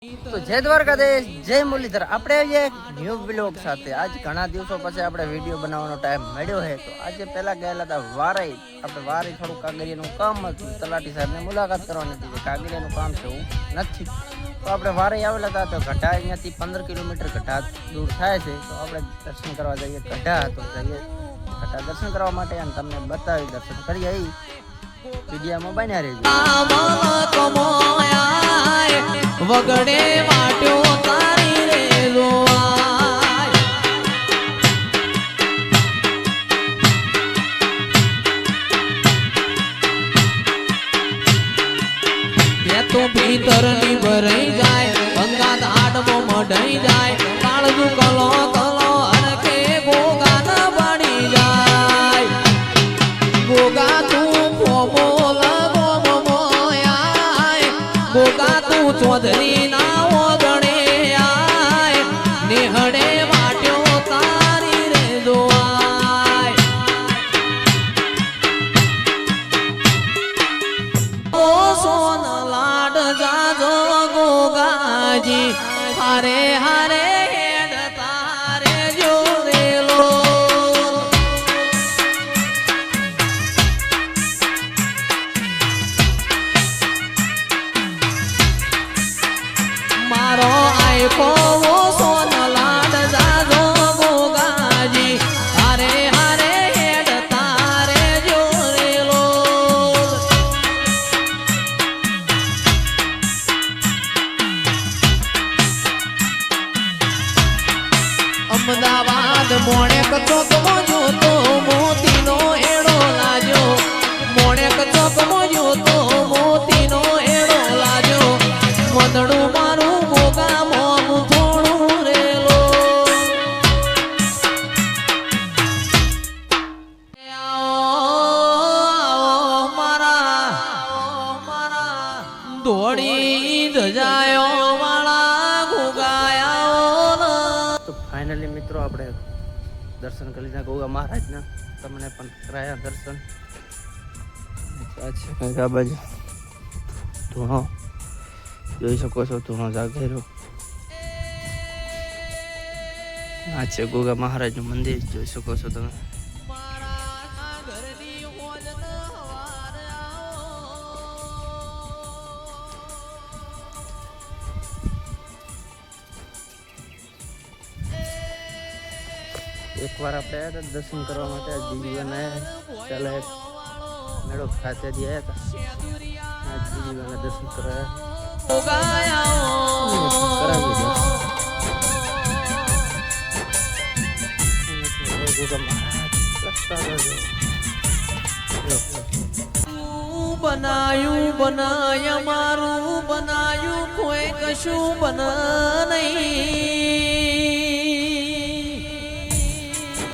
તો જય દ્વારકાધીશ, જય મુરલીધર. આપણે આવીએ ન્યૂ બ્લોગ સાથે. આજ ઘણા દિવસો પછી આપણે વિડીયો બનાવવાનો ટાઈમ મળ્યો છે. તો આજે પહેલા ગયેલા હતા વારાઈ. આપણે વારાઈ થોડું કાગળિયાનું કામ હતું, તલાટી સાહેબને મુલાકાત કરવાની હતી. કાગળિયાનું કામ છે એવું નથી. તો આપણે વારાઈ આવેલા હતા. તો ગઢા અહીંયાથી 15 કિલોમીટર ગઢા દૂર થાય છે. તો આપણે દર્શન કરવા જઈએ ગઢા. તો જઈએ ગઢા દર્શન કરવા માટે અને તમને બતાવી દર્શન કરીએ. અહીં વિડીયામાં બન્યા રહેજો. વગડે વાટ્યો તારી રે લોવાય એ તો ભીતરની ભરાઈ જાય, અંગાત આડમો મઢાઈ જાય, કાળજુ કલો કલો અરખે ગોગા ન બની જાય. ગોગા તું ફોમોલ ગોમો મોયાય, ગોગા તું ચોધરી ના ઓગણે આય, નેહડે વાટ્યો તારી રે દોવાય. ઓ સોન લાડ જાજો ગોગાજી, હારે હારે હેડ તારે જોરેલો. મારો આયકો ઓ સોન લાડ જાજો ગોગાજી, હારે હારે હેડ તારે જોરેલો. અમદાવાદ મોણેક ચોકમાં જોતો મોતીનો એડો લાજો, મોણેક ચોકમાં જોતો મોતીનો એડો લાજો. વદડું મારું ગોગા મોં થોડું રેલો. આવો મારા દોડી ધજાયો વાળા ગોગાયા. તો ફાઇનલી મિત્રો આપણે દર્શન કરી લીધા ગોગા મહારાજના. તમને પણ કરાયા દર્શન. આ છે કંઈક આ બાજુ ધૂણો જોઈ શકો છો, ધૂણો જાગેરો. આ છે ગોગા મહારાજનું મંદિર, જોઈ શકો છો તમે. એકવાર આપણે આવ્યા હતા દર્શન કરવા માટે. જીજીવાને પહેલાં એક મેળો ખાતે જ આવ્યા હતા. જીજીવાને દર્શન કરાયા. બનાયું બનાય મારું બનાયું કોઈ કશું બન નહીં.